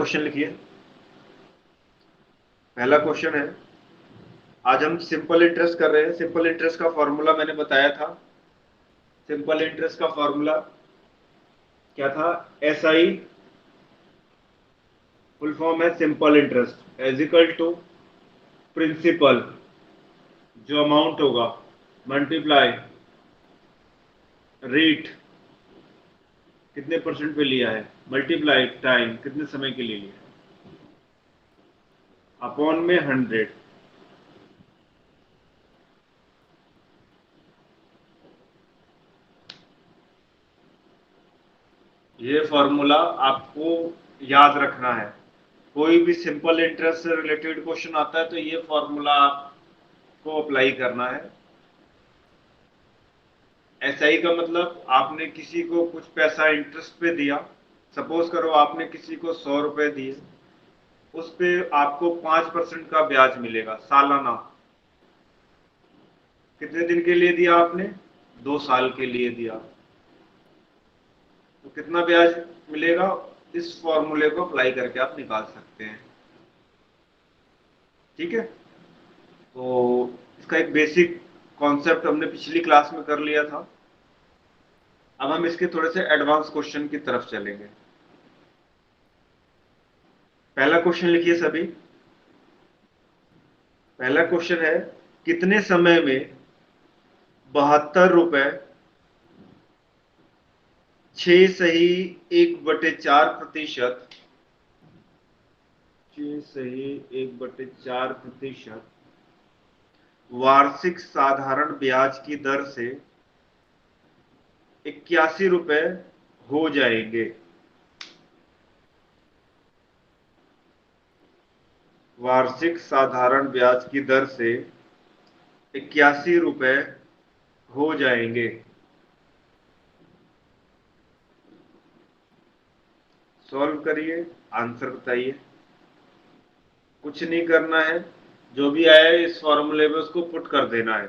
Question लिखिए। पहला question है, आज हम सिंपल इंटरेस्ट कर रहे हैं। सिंपल इंटरेस्ट का फॉर्मूला मैंने बताया था। सिंपल इंटरेस्ट का फॉर्मूला क्या था? एस आई, फुल फॉर्म है simple interest, as equal to principal, जो अमाउंट होगा, मल्टीप्लाई रेट, कितने परसेंट पे लिया है, मल्टीप्लाई टाइम, कितने समय के लिए लिया है, अपॉन में 100। ये फॉर्मूला आपको याद रखना है। कोई भी सिंपल इंटरेस्ट से रिलेटेड क्वेश्चन आता है तो ये फॉर्मूला आपको अप्लाई करना है। एसआई का मतलब आपने किसी को कुछ पैसा इंटरेस्ट पे दिया। सपोज करो आपने किसी को 100 रुपए दिए, उस पे आपको 5% का ब्याज मिलेगा सालाना। कितने दिन के लिए दिया आपने? 2 साल के लिए दिया, तो कितना ब्याज मिलेगा? इस फॉर्मूले को अप्लाई करके आप निकाल सकते हैं। ठीक है, तो इसका एक बेसिक कॉन्सेप्ट हमने पिछली क्लास में कर लिया था। अब हम इसके थोड़े से एडवांस क्वेश्चन की तरफ चलेंगे। पहला क्वेश्चन लिखिए सभी। पहला क्वेश्चन है, कितने समय में 72 रुपए 6 सही 1/4%, 6 सही 1/4% वार्षिक साधारण ब्याज की दर से 81 रुपए हो जाएंगे? वार्षिक साधारण ब्याज की दर से 81 रुपए हो जाएंगे। सॉल्व करिए, आंसर बताइए। कुछ नहीं करना है, जो भी आया है इस फॉर्मूले में उसको पुट कर देना है।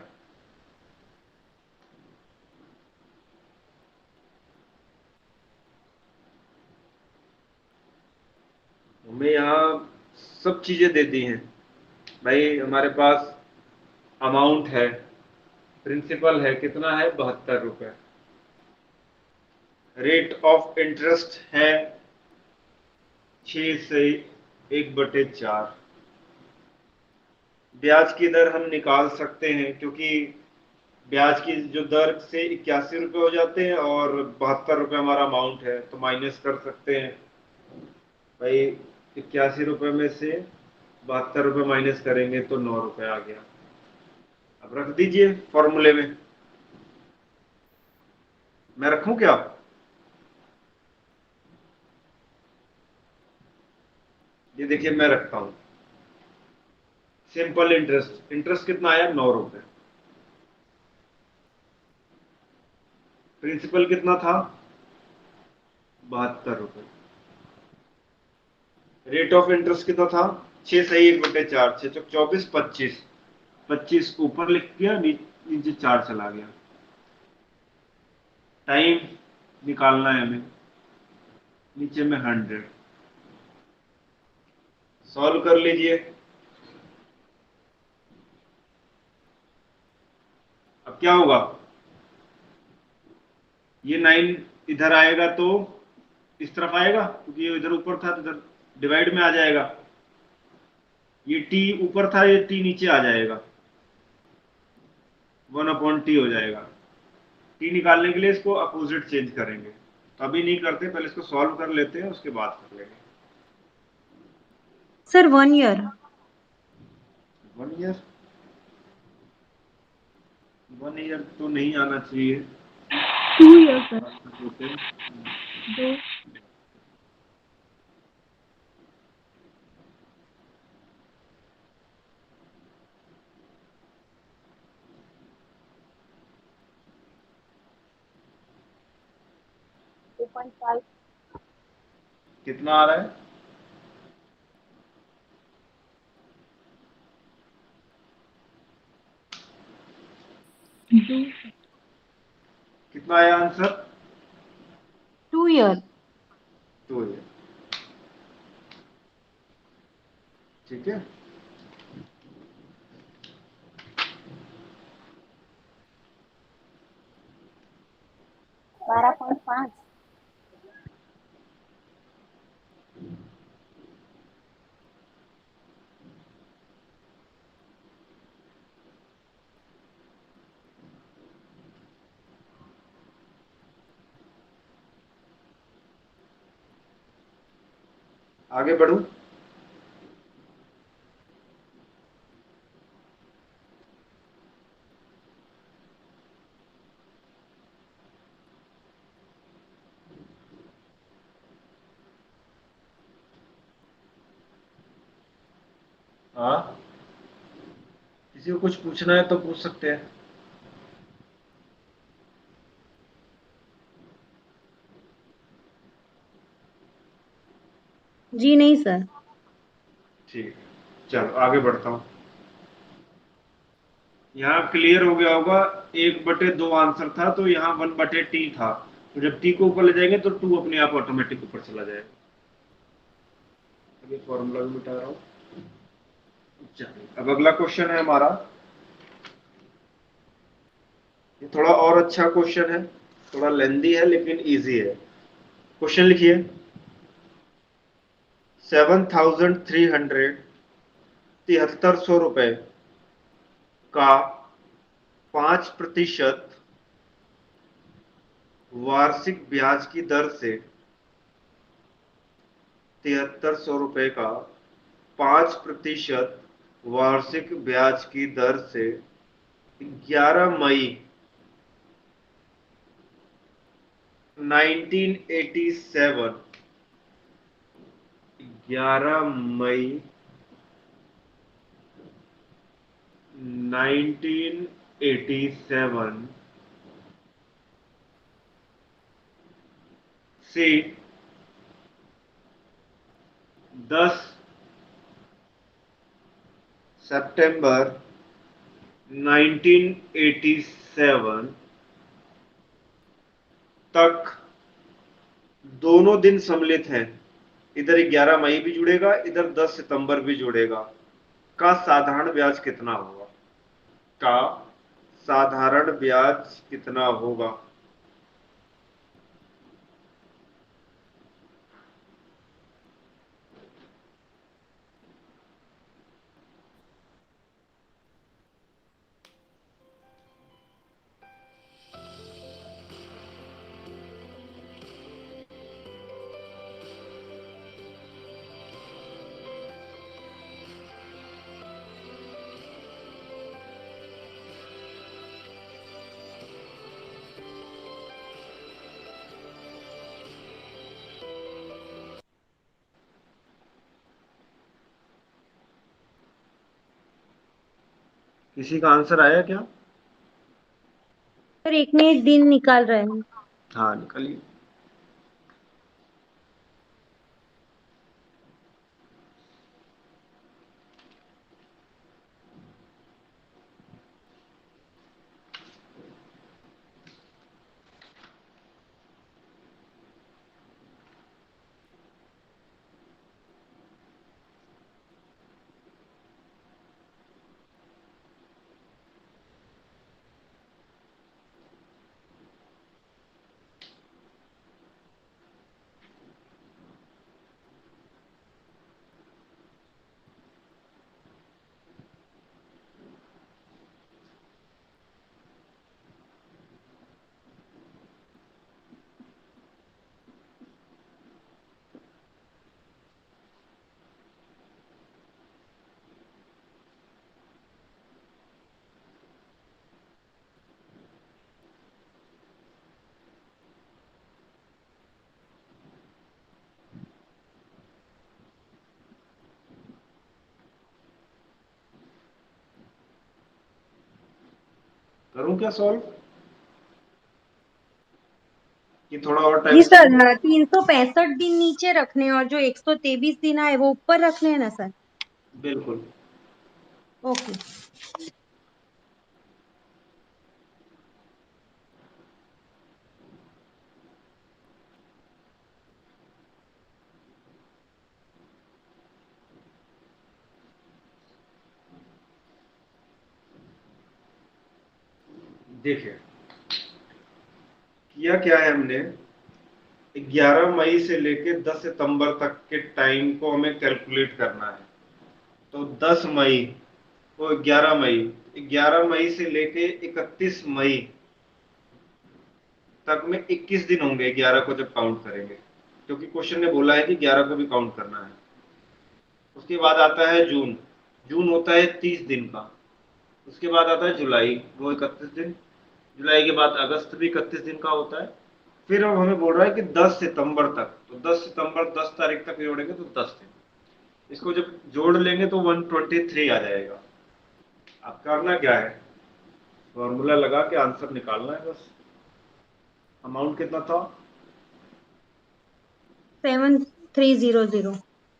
हमें यहाँ सब चीजें दे दी हैं भाई। हमारे पास अमाउंट है, प्रिंसिपल है, कितना है? 72 रुपए। रेट ऑफ इंटरेस्ट है 6 से 1/4। ब्याज की दर हम निकाल सकते हैं, क्योंकि ब्याज की जो दर से 81 रुपए हो जाते हैं और 72 रुपए हमारा अमाउंट है, तो माइनस कर सकते हैं भाई। 81 रुपए में से 72 रुपए माइनस करेंगे तो 9 रुपए आ गया। अब रख दीजिए फॉर्मूले में। मैं रखूं क्या? ये देखिए मैं रखता हूं। सिंपल इंटरेस्ट, इंटरेस्ट कितना आया? 9 रुपए। प्रिंसिपल कितना था? 72 रुपए। रेट ऑफ इंटरेस्ट कितना था? 6 सही 1/4, 6 चौक 24, 25। 25 ऊपर लिख दिया, नीचे 4 चला गया। टाइम निकालना है हमें, नीचे में 100। सॉल्व कर लीजिए। अब क्या होगा? ये 9 इधर आएगा तो इस तरफ आएगा, क्योंकि ये इधर ऊपर था तो इधर डिवाइड में आ जाएगा। ये टी ऊपर था, ये टी नीचे आ जाएगा, 1/t हो जाएगा। टी निकालने के लिए इसको अपोजिट चेंज करेंगे, तो अभी नहीं करते, पहले इसको सॉल्व कर लेते हैं, उसके बाद कर लेंगे। Sir 1 year. 1 ईयर? 1 ईयर तो नहीं आना चाहिए। 2 ईयर सर। होते हैं। दो। 2.5। कितना आ रहा है? 2। कितना आया आंसर? 2 ईयर। 2 ईयर। ठीक है। 12.5। आगे बढ़ू? हाँ, किसी को कुछ पूछना है तो पूछ सकते हैं। जी नहीं सर। ठीक, चलो आगे बढ़ता हूँ। यहाँ क्लियर हो गया होगा। 1/2 आंसर था, तो यहाँ 1/t था। तो जब t को ऊपर ले जाएंगे तो 2 अपने आप ऑटोमेटिक ऊपर चला जाएगा। ये फॉर्मूला भी मिटा रहा हूँ। चलिए, अब अगला क्वेश्चन है हमारा। ये थोड़ा और अच्छा क्वेश्चन है, थोड़ा लेंदी है लेकिन इजी है। क्वेश्चन लिखिए। 7,300 ₹7300 का 5% वार्षिक ब्याज की दर से, ₹7300 का 5% वार्षिक ब्याज की दर से 11 मई 1987, 11 मई 1987 से 10 सितंबर 1987 तक दोनों दिन सम्मिलित हैं। इधर 11 मई भी जुड़ेगा, इधर 10 सितंबर भी जुड़ेगा। का साधारण ब्याज कितना होगा? का साधारण ब्याज कितना होगा? किसी का आंसर आया क्या? सर 1 मिनट, दिन निकाल रहे हैं। हाँ, निकलिए। करूं क्या सॉल्व, कि थोड़ा और टाइम जी सर, चाहिए? 365 दिन नीचे रखने और जो 123 दिन आए वो ऊपर रखने हैं ना सर। बिल्कुल। ओके। देखिए, किया क्या है हमने, 11 मई से लेके 10 सितंबर तक के टाइम को हमें कैलकुलेट करना है। तो 10 मई, वो 11 मई, 11 मई से लेके 31 मई तक में 21 दिन होंगे 11 को जब काउंट करेंगे, क्योंकि क्वेश्चन ने बोला है कि 11 को भी काउंट करना है। उसके बाद आता है जून, जून होता है 30 दिन का। उसके बाद आता है जुलाई, वो 31 दिन। जुलाई के बाद अगस्त भी 31 दिन का होता है। फिर अब हमें बोल रहा है कि 10 सितंबर तक, तो 10 सितंबर 10 तारीख तक जोड़ेंगे तो 10 दिन। इसको जब जोड़ लेंगे तो 123 आ जाएगा। अब करना क्या है, फॉर्मूला लगा के आंसर निकालना है बस। अमाउंट कितना था? 7300।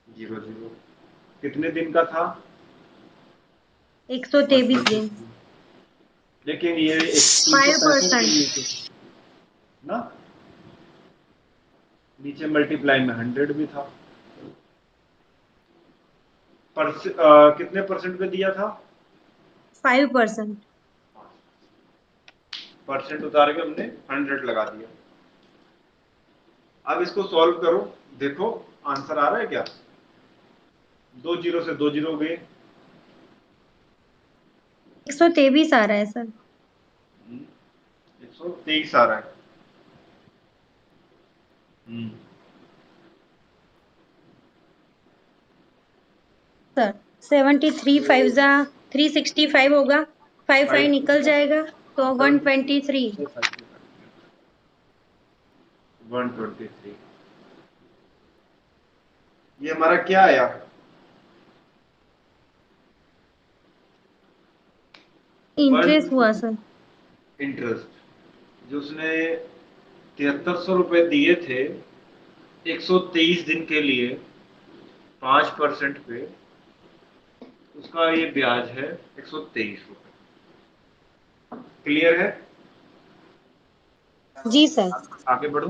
00। कितने दिन का था? 123 दिन। 123। लेकिन ये 365 के 5%। लिए थे ना, नीचे मल्टीप्लाई में 100 भी था। कितने परसेंट पे दिया था? 5%। परसेंट उतार के हमने 100 लगा दिया। अब इसको सॉल्व करो, देखो आंसर आ रहा है क्या? 2 जीरो से 2 जीरो गए। 123 आ रहा है सर। 123 आ रहा है। सर 73 5 जा 365 होगा, 5 निकल जाएगा तो 123। 123। ये हमारा क्या आया? इंटरेस्ट हुआ सर। इंटरेस्ट जो उसने 7300 रुपए दिए थे 123 दिन के लिए 5% पे, उसका ये ब्याज है 123 रुपए। क्लियर है? जी सर। आगे बढ़ो।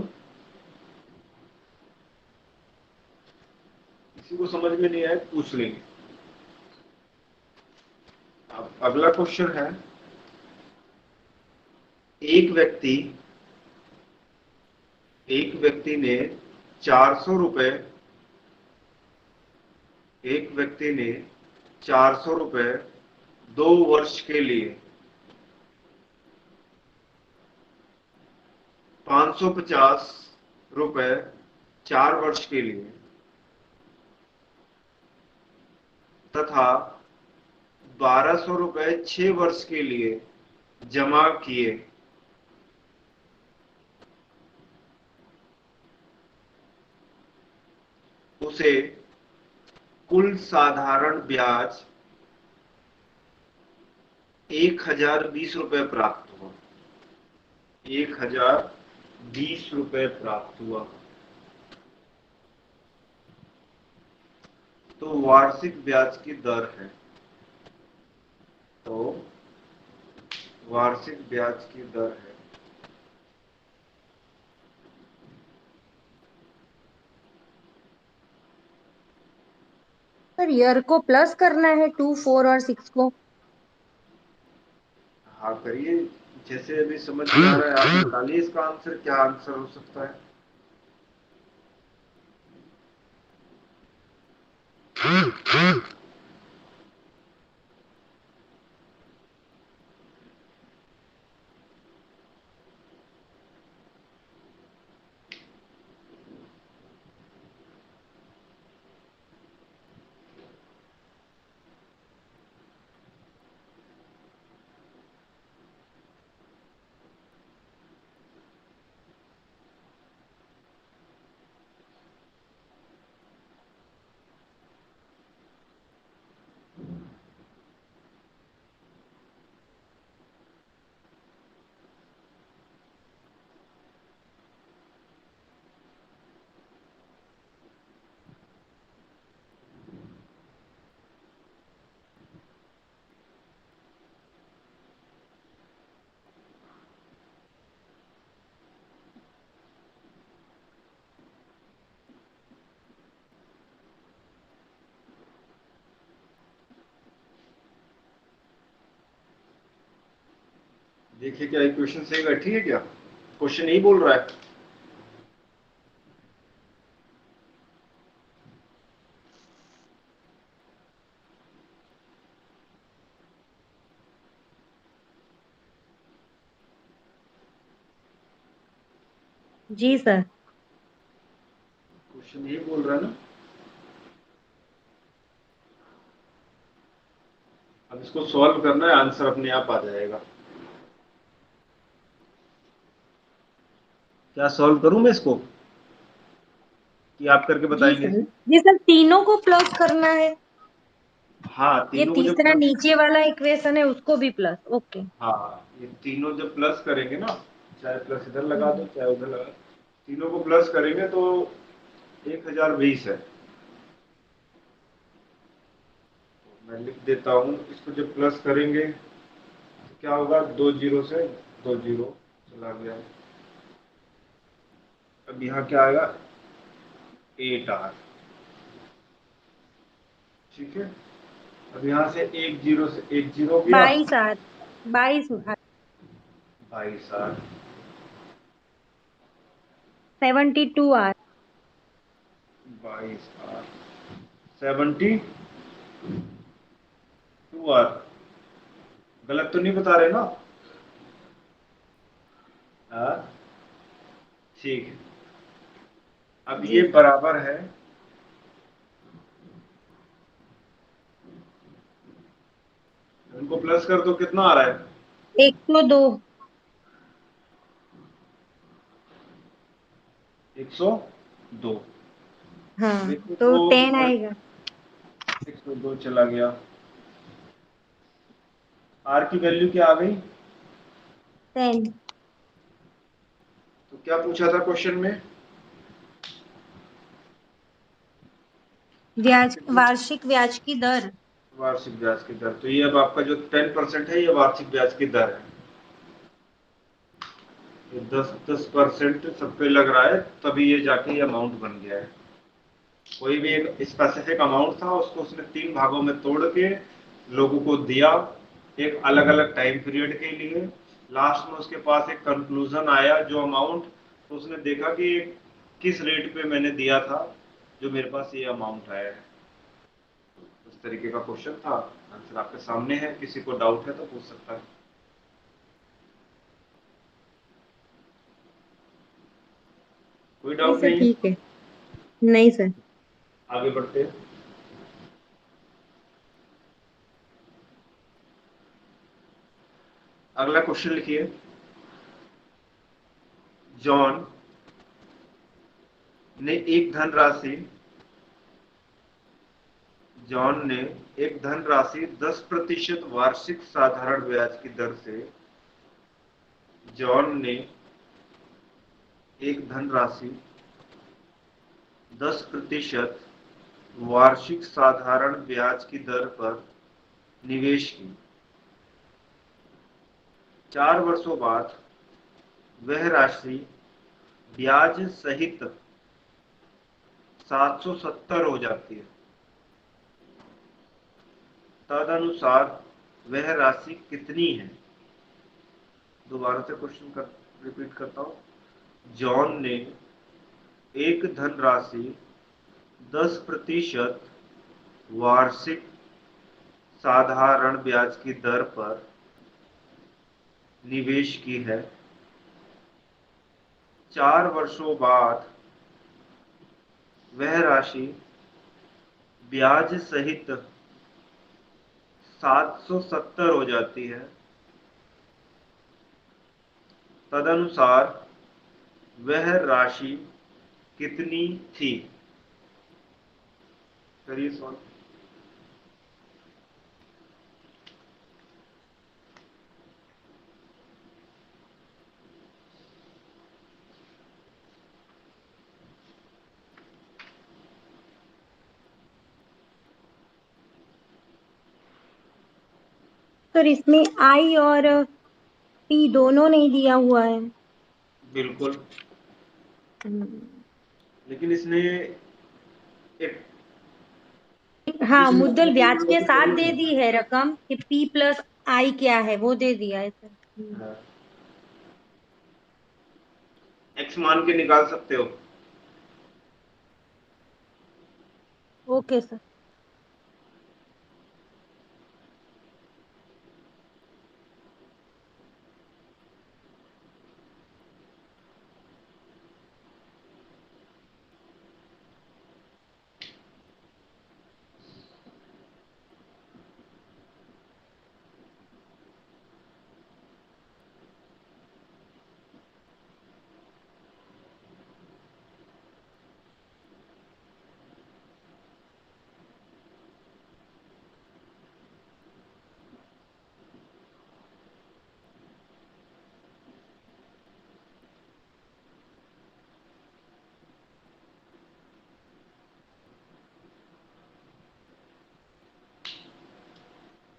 किसी को समझ में नहीं आया पूछ लेंगे। अब अगला क्वेश्चन है, एक व्यक्ति एक व्यक्ति ने 400 रुपए, एक व्यक्ति ने 400 रुपए 2 वर्ष के लिए 550 रुपए 4 वर्ष के लिए तथा 1200 रुपए 6 वर्ष के लिए जमा किए। उसे कुल साधारण ब्याज 1020 रुपए प्राप्त हुआ। 1020 रुपए प्राप्त हुआ। तो वार्षिक ब्याज की दर है, तो वार्षिक ब्याज की दर है सर ईयर को प्लस करना है 2 4 और 6 को। हाँ करिए, जैसे अभी समझ में आ रहा है आप निकालिए इसका आंसर, क्या आंसर हो सकता है। देखिए क्या इक्वेशन सही बैठी है क्या, क्वेश्चन यही बोल रहा है। जी सर। क्वेश्चन यही बोल रहा है ना। अब इसको सॉल्व करना है, आंसर अपने आप आ जाएगा। क्या सॉल्व करूं मैं इसको, कि आप करके जी बताएंगे। सर। जी सर, तीनों को प्लस करना है। हाँ, ये तीनों को जब तीसरा नीचे वाला इक्वेशन है उसको भी प्लस, ओके। हाँ, ये तीनों जब प्लस करेंगे ना, चाहे प्लस इधर लगा दो हम्म। चाहे उधर लगा दो, तीनों को प्लस करेंगे तो 1020 है। मैं लिख देता हूँ, इसको जब प्लस करेंगे तो क्या होगा, 2 जीरो से 2 जीरो चला गया। अब यहाँ क्या आएगा, 8R। ठीक है। अब यहाँ से 1 जीरो से 1 जीरो गया। 22 are. 22 are. 22R। 72 are. 22R। 72R। गलत तो नहीं बता रहे ना। हाँ, ठीक है। अब ये जी सर। बराबर है, इनको प्लस कर दो, कितना आ रहा है, 102। 102। हाँ, देखो तो तो 10 इधर आएगा। 102 चला गया। आर की वैल्यू क्या आ गई, 10। तो क्या पूछा था क्वेश्चन में। ब्याज, वार्षिक ब्याज की दर। वार्षिक ब्याज की दर, तो ये अब आपका जो 10% है ये वार्षिक ब्याज की दर है। ये 10% सब पे लग रहा है, तभी ये जाके ये अमाउंट बन गया है। कोई भी एक स्पेसिफिक अमाउंट था, उसको उसने 3 भागों में तोड़ के लोगों को दिया, एक अलग अलग टाइम पीरियड के लिए। लास्ट में उसके पास एक कंक्लूजन आया जो अमाउंट, तो उसने देखा कि किस रेट पे मैंने दिया था जो मेरे पास ये अमाउंट आया है। उस तरीके का क्वेश्चन था। आंसर आपके सामने है, किसी को डाउट है तो पूछ सकता है। कोई नहीं डाउट सर, नहीं है। ठीक है। नहीं सर। आगे बढ़ते हैं। अगला क्वेश्चन लिखिए। जॉन ने एक धनराशि जॉन ने एक धनराशि 10% वार्षिक साधारण ब्याज की दर से जॉन ने एक धनराशि 10% वार्षिक साधारण ब्याज की दर पर निवेश की। 4 वर्षों बाद वह राशि ब्याज सहित 770 हो जाती है। तदनुसार वह राशि कितनी है। दोबारा से क्वेश्चन कर रिपीट करता हूं। जॉन ने एक धनराशि 10% वार्षिक साधारण ब्याज की दर पर निवेश की है। 4 वर्षों बाद वह राशि ब्याज सहित 770 हो जाती है। तदनुसार वह राशि कितनी थी। करिए सॉल्व। सर, इसमें आई और पी दोनों नहीं दिया हुआ है। बिल्कुल। हम्म। लेकिन इसने एक हाँ, किसी मुद्दल को ब्याज के तो साथ करी दे थी। दी है रकम कि पी प्लस आई क्या है वो दे दिया है सर। हाँ। एक्स मान के निकाल सकते हो। Okay sir.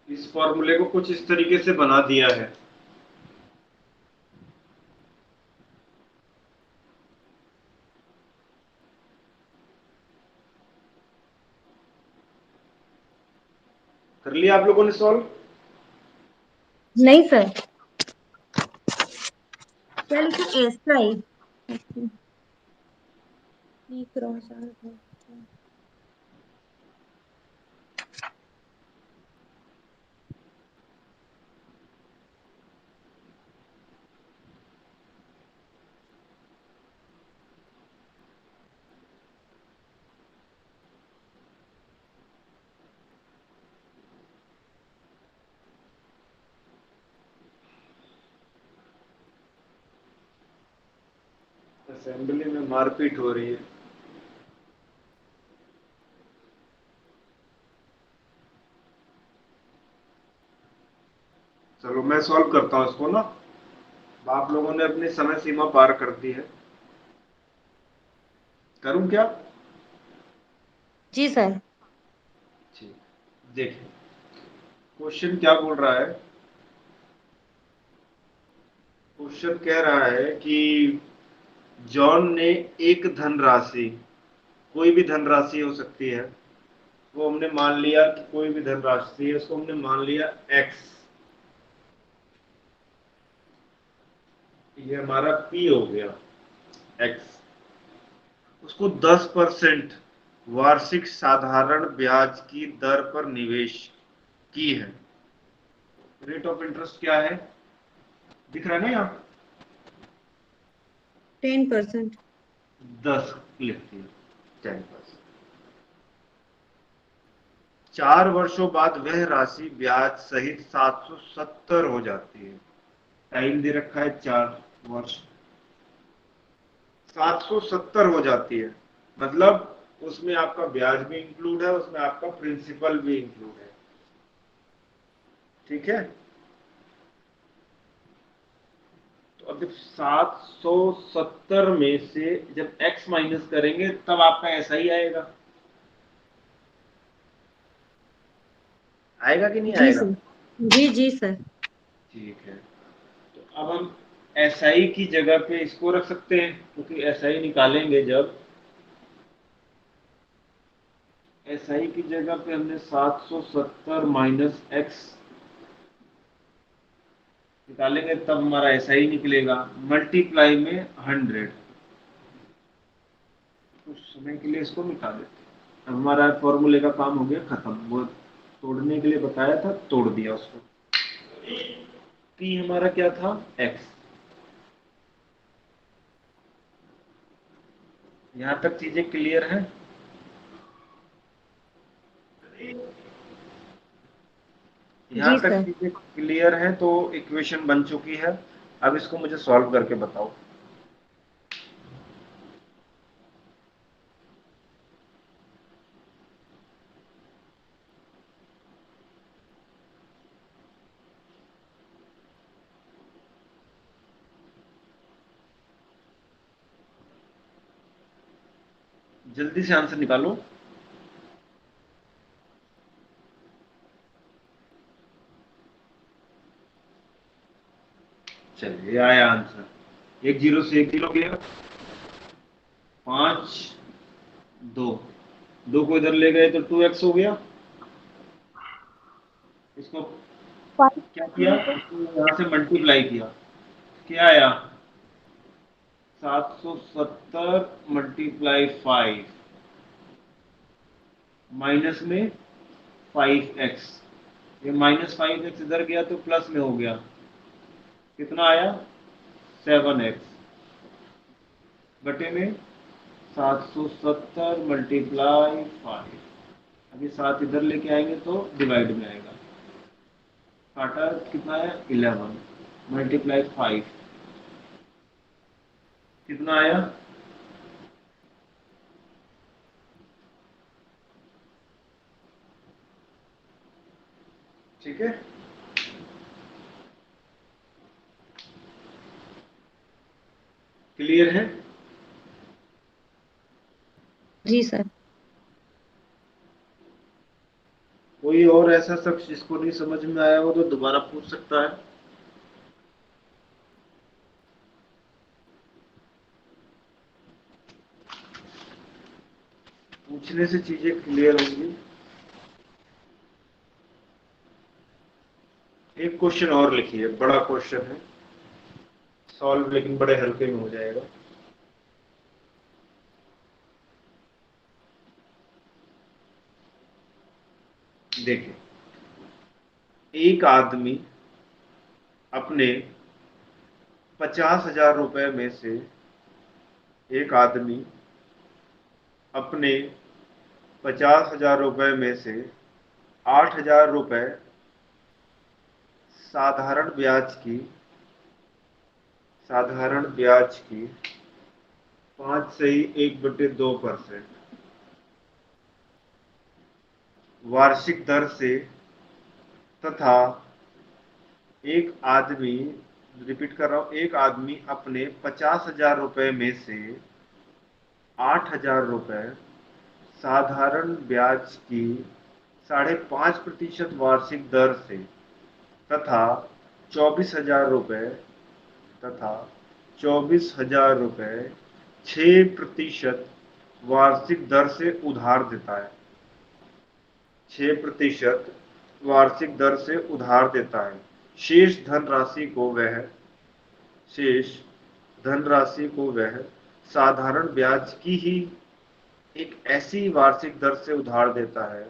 इस फॉर्मूले को कुछ इस तरीके से बना दिया है। कर लिया आप लोगों ने सॉल्व? नहीं सर, चल तो ऐसा ही ई क्रॉस आर है। असेंबली में मारपीट हो रही है। चलो मैं सॉल्व करता हूँ इसको ना। आप लोगों ने अपनी समय सीमा पार कर दी है। करूं क्या? जी सर। ठीक, देखिए क्वेश्चन क्या बोल रहा है। क्वेश्चन कह रहा है कि जॉन ने एक धनराशि, कोई भी धनराशि हो सकती है, वो हमने मान लिया कि कोई भी धनराशि है, उसको हमने मान लिया एक्स। ये हमारा पी हो गया एक्स। उसको 10% वार्षिक साधारण ब्याज की दर पर निवेश की है। रेट ऑफ इंटरेस्ट क्या है, दिख रहा है ना यहाँ? 10%। 10 लिख दिया, 10%। 4 वर्षों बाद वह राशि ब्याज सहित 770 हो जाती है। टाइम दे रखा है 4 वर्ष। 770 हो जाती है, मतलब उसमें आपका ब्याज भी इंक्लूड है, उसमें आपका प्रिंसिपल भी इंक्लूड है। ठीक है, तो अब जब 770 में से जब x माइनस करेंगे तब आपका ऐसा ही आएगा। आएगा कि नहीं जी आएगा? सर। जी जी सर। ठीक है, तो अब हम SI की जगह पे इसको रख सकते हैं, क्योंकि SI निकालेंगे जब, SI की जगह पे हमने 770 माइनस एक्स निकालेंगे तब हमारा SI निकलेगा, मल्टीप्लाई में 100। कुछ समय के लिए इसको मिटा देते हैं। अब हमारा फॉर्मूले का काम हो गया खत्म। वो तोड़ने के लिए बताया था, तोड़ दिया उसको। पी हमारा क्या था, एक्स। यहां तक चीजें क्लियर है? यहां जी तक सर। चीजें क्लियर है, तो इक्वेशन बन चुकी है। अब इसको मुझे सॉल्व करके बताओ। जल्दी से आंसर निकालो। चलिए आया आंसर। एक जीरो से एक जीरो गया, 5, 2, 2 को इधर ले गए तो 2x हो गया। इसको क्या किया, इसको यहाँ से मल्टीप्लाई किया, क्या आया, 770 मल्टीप्लाई 5 माइनस में 5x, ये -5x इधर गया तो प्लस में हो गया, कितना आया 7x बटे में 770 मल्टीप्लाई 5। अभी 7 इधर लेके आएंगे तो डिवाइड में आएगा, काटा कितना है 11 मल्टीप्लाई 5 कितना आया, ठीक है। क्लियर है? जी सर। कोई और ऐसा शख्स जिसको नहीं समझ में आया हो तो दोबारा पूछ सकता है। पूछने से चीजें क्लियर होंगी। एक क्वेश्चन और लिखिए, बड़ा क्वेश्चन है, सॉल्व लेकिन बड़े हल्के में हो जाएगा। देखिए, एक आदमी अपने 50,000 रुपए में से, एक आदमी अपने 50,000 रुपए में से 8,000 रुपए साधारण ब्याज की 5/1/2% वार्षिक दर से तथा एक आदमी, रिपीट कर रहा हूं, एक आदमी अपने 50,000 रुपए में से 8,000 रुपए साधारण ब्याज की 5.5% वार्षिक दर से तथा 24,000 रुपए तथा 24,000 रुपए 6% वार्षिक दर से उधार देता है, 6% वार्षिक दर से उधार देता है। शेष धनराशि को वह साधारण ब्याज की ही एक ऐसी वार्षिक दर से उधार देता है।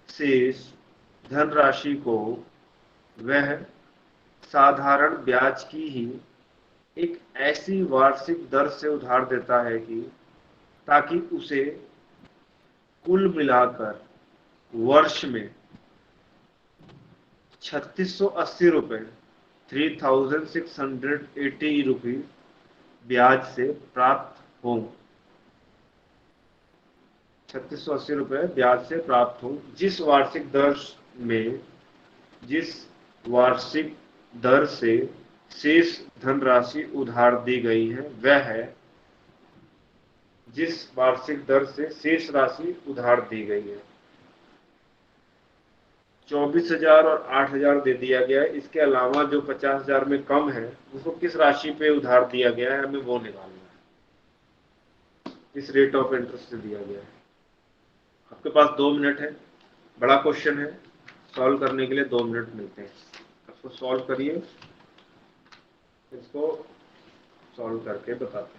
शेष धनराशि को वह साधारण ब्याज की ही एक ऐसी वार्षिक दर से उधार देता है कि ताकि उसे कुल मिलाकर वर्ष में 3,680 रुपए 3,680 रुपीज ब्याज से प्राप्त हो, 3,680 रुपए ब्याज से प्राप्त हो। जिस वार्षिक दर से शेष धनराशि उधार दी गई है वह है, जिस वार्षिक दर से शेष राशि उधार दी गई है। 24,000 और 8,000 दे दिया गया है, इसके अलावा जो 50,000 में कम है उसको किस राशि पे उधार दिया गया है, हमें वो निकालना है, किस रेट ऑफ इंटरेस्ट से दिया गया है। आपके पास 2 मिनट है, बड़ा क्वेश्चन है, सॉल्व करने के लिए 2 मिनट मिलते हैं। इसको सॉल्व करिए, इसको सॉल्व करके बताते हैं।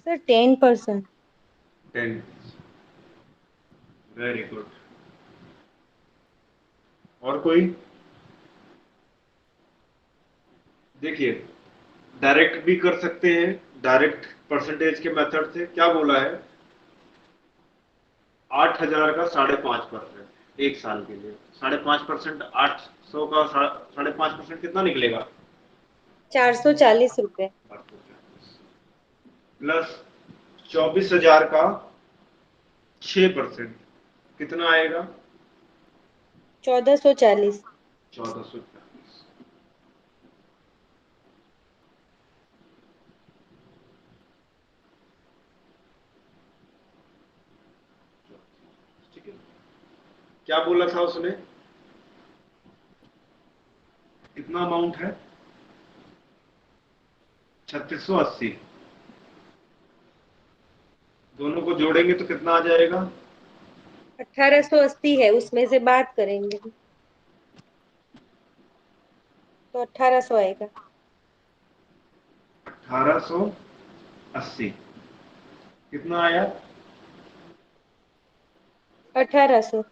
सर 10%। 10। Very good. और कोई? देखिए, डायरेक्ट भी कर सकते हैं, डायरेक्ट परसेंटेज के मेथड से। क्या बोला है? 8,000 का 5.5% एक साल के लिए। 5.5%, 800 का 5.5% कितना निकलेगा? 440 रुपए। प्लस 24,000 का 6% कितना आएगा? 1440। 1440। ठीक है। क्या बोला था उसने? कितना अमाउंट है? 3680। दोनों को जोड़ेंगे तो कितना आ जाएगा? 1880 है, उसमें से बात करेंगे तो 1800 आएगा। 1880 कितना आया? 1800।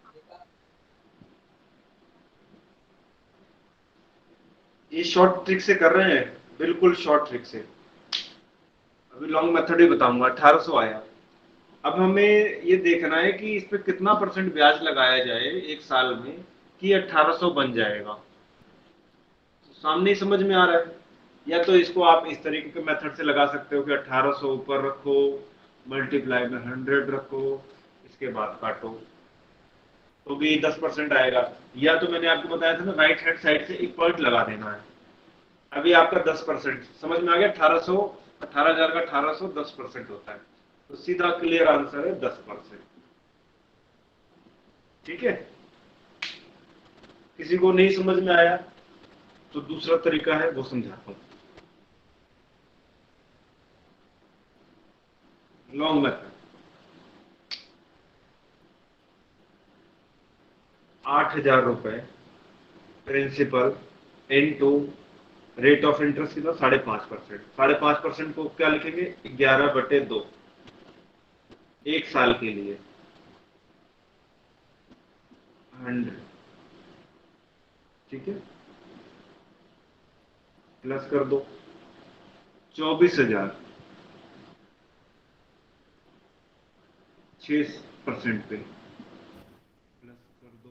ये शॉर्ट ट्रिक से कर रहे हैं, बिल्कुल शॉर्ट ट्रिक से। अभी लॉन्ग मेथड ही बताऊंगा। 1800 आया। अब हमें ये देखना है कि इस पे कितना परसेंट ब्याज लगाया जाए एक साल में कि 1800 बन जाएगा। तो सामने ही समझ में आ रहा है। या तो इसको आप इस तरीके के मेथड से लगा सकते हो कि 1800 ऊपर रखो, मल्टीप्लाई में 100 रखो, इसके बाद काटो, तो भी 10% आएगा। या तो मैंने आपको बताया था ना, राइट हैंड साइड से एक पॉइंट लगा देना है। अभी आपका 10% समझ में आ गया। 1800, 18,000 का 1800 10% होता है, तो सीधा क्लियर आंसर है 10%। ठीक है। किसी को नहीं समझ में आया तो दूसरा तरीका है, वो समझाता हूं। Long method. 8,000 रुपए principal into rate of interest कितना? 5.5%। 5.5% को क्या लिखेंगे? 11/2 एक साल के लिए। 100। ठीक है। प्लस कर दो 24,000 6% पे। प्लस कर दो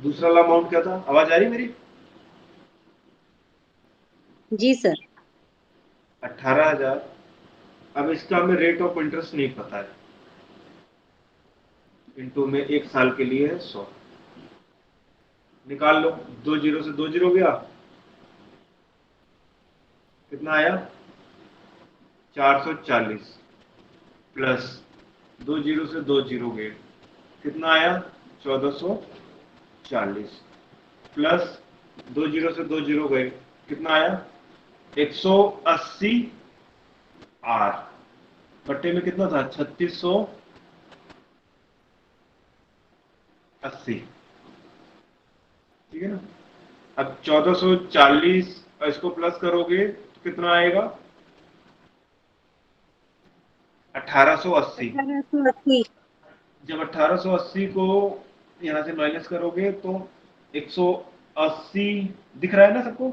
दूसरा अमाउंट क्या था? आवाज आ रही मेरी? जी सर। 18,000। अब इसका हमें रेट ऑफ इंटरेस्ट नहीं पता है। इंटू में एक साल के लिए है 100। निकाल लो। 2 जीरो से 2 जीरो गया, कितना आया? 440। प्लस 2 जीरो से 2 जीरो गए, कितना आया? 1440। प्लस 2 जीरो से 2 जीरो गए, कितना आया? 180 आर बट्टे में कितना था? 3680। ठीक है ना। अब 1440 इसको प्लस करोगे तो कितना आएगा? 1880। 1880। जब 1880 को यहां से माइनस करोगे तो 180 दिख रहा है ना सबको?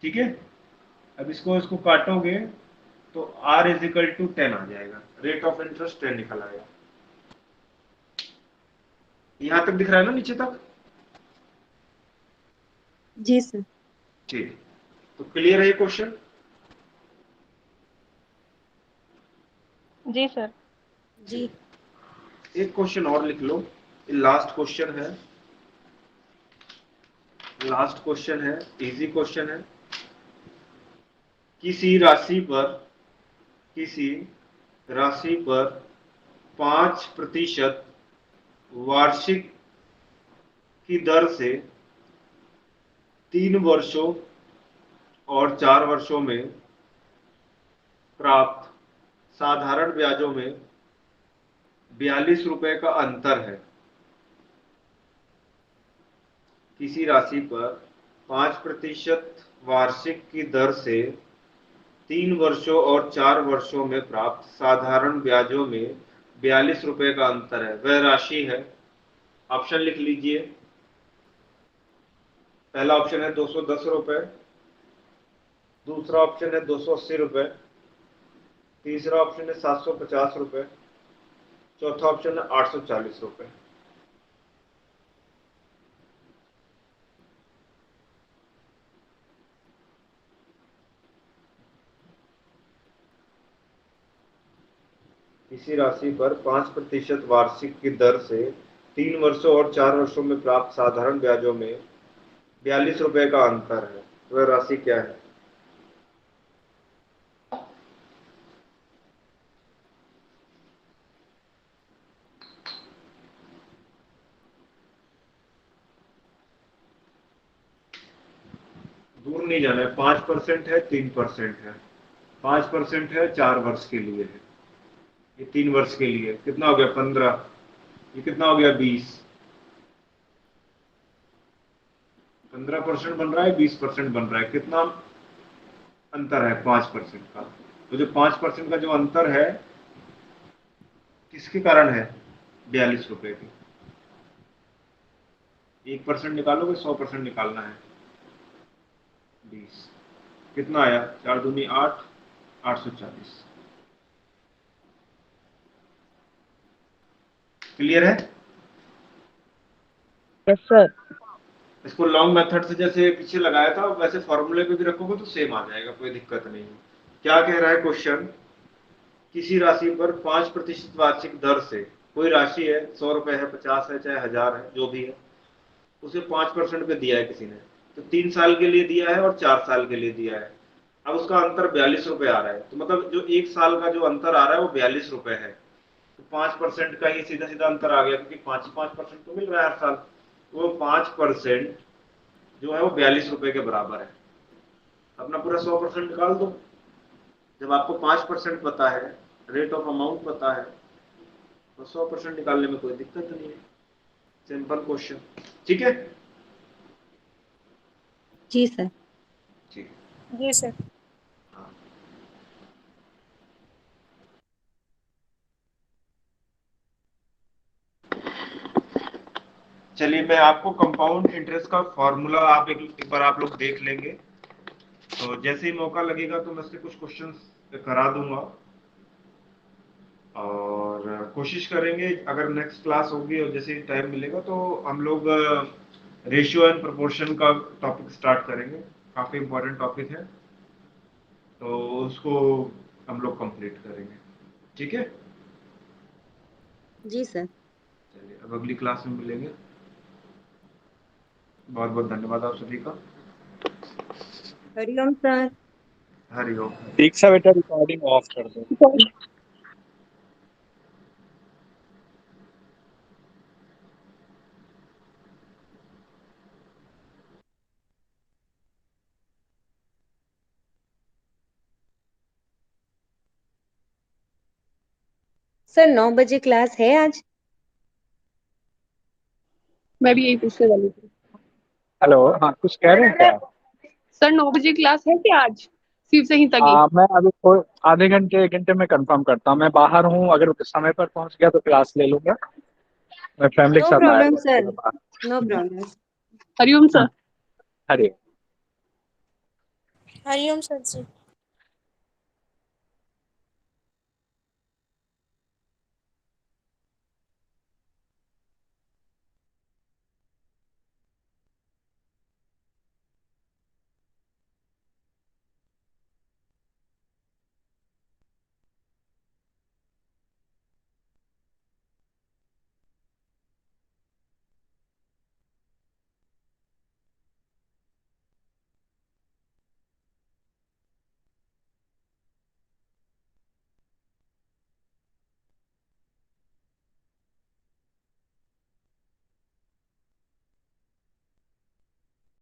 ठीक है। अब इसको इसको काटोगे तो R इज इक्वल टू 10 आ जाएगा। रेट ऑफ इंटरेस्ट 10 निकल आएगा। यहां तक दिख रहा है ना, नीचे तक? जी सर। ठीक। तो क्लियर है ये क्वेश्चन? जी सर। जी। एक क्वेश्चन और लिख लो, ये लास्ट क्वेश्चन है। लास्ट क्वेश्चन है, इजी क्वेश्चन है। किसी राशि पर किसी राशि पर 5% वार्षिक की दर से 3 वर्षों और 4 वर्षों में प्राप्त साधारण ब्याजों में 42 रुपए का अंतर है। किसी राशि पर 5% वार्षिक की दर से 3 वर्षों और 4 वर्षों में प्राप्त साधारण ब्याजों में 42 रुपए का अंतर है, वह राशि है। ऑप्शन लिख लीजिए। पहला ऑप्शन है 210 रुपए, दूसरा ऑप्शन है 280 रुपए, तीसरा ऑप्शन है 750 रुपए, चौथा ऑप्शन है 840 रुपए। किसी राशि पर 5% वार्षिक की दर से 3 वर्षों और 4 वर्षों में प्राप्त साधारण ब्याजों में 42 रुपए का अंतर है, वह राशि क्या है? दूर नहीं जाना है। 5% है, 3% है, 5% है, 4 वर्ष के लिए है, ये 3 वर्ष के लिए कितना हो गया? 15। ये कितना हो गया? 20। 15% बन रहा है, 20% बन रहा है, कितना अंतर है? 5% का। तो जो 5% का जो अंतर है किसके कारण है? 42 रुपए की। 1% निकालोगे, 100% निकालना है। 20 कितना आया? 4 दूनी 8, 840। क्लियर है? Yes sir. इसको लॉन्ग मेथड से जैसे पीछे लगाया था वैसे फॉर्मूले पे भी रखोगे तो सेम आ जाएगा, कोई दिक्कत नहीं है। क्या कह रहा है क्वेश्चन? किसी राशि पर 5% वार्षिक दर से, कोई राशि है, 100 रुपए है, 50 है, चाहे 1000 है, जो भी है, उसे 5% पे दिया है किसी ने, तो 3 साल के लिए दिया है और 4 साल के लिए दिया है। अब उसका अंतर 42 रुपए आ रहा है, तो मतलब जो 1 साल का जो अंतर आ रहा है वो 42 रुपए है। तो 5% का ही सीधा सीधा अंतर आ गया, क्योंकि 5% तो मिल रहा है हर साल। तो वो 5% जो है वो 42 रुपए के बराबर है। अपना पूरा 100% निकाल दो। जब आपको 5% पता है, रेट ऑफ अमाउंट पता है, तो 100% निकालने में कोई दिक्कत नहीं है। Simple question. ठीक है? जी सर। ठीक। जी सर। हाँ। चलिए, मैं आपको कंपाउंड इंटरेस्ट का फॉर्मूला आप एक बार आप लोग देख लेंगे, तो जैसे ही मौका लगेगा तो मैं उससे कुछ क्वेश्चंस करा दूंगा, और कोशिश करेंगे अगर नेक्स्ट क्लास होगी और जैसे ही टाइम मिलेगा तो हम लोग रेशियो एंड प्रोपोर्शन का टॉपिक स्टार्ट करेंगे। काफी इंपॉर्टेंट टॉपिक है, तो उसको हम लोग कंप्लीट करेंगे। ठीक है? जी सर। चलिए, अब अगली क्लास में मिलेंगे। बहुत बहुत धन्यवाद आप सभी का। हरिओम सर। हरिओम। दीक्षा बेटा रिकॉर्डिंग ऑफ कर दो। सर 9 बजे क्लास है आज? मैं भी यही पूछने वाली थी। हेलो, हाँ कुछ कह रहे हैं क्या? सर 9 बजे क्लास है क्या आज, शिव संहिता की? मैं अभी थोड़े आधे घंटे 1 घंटे में कंफर्म करता हूँ। मैं बाहर हूँ, अगर समय पर पहुंच गया तो क्लास ले लूंगा। मैं फैमिली के नो साथ आया प्रॉब्लम हुआ सर, थोड़ा बाहर। No problem. हरिओम हाँ, सर। हरिओम। हरिओम सर जी।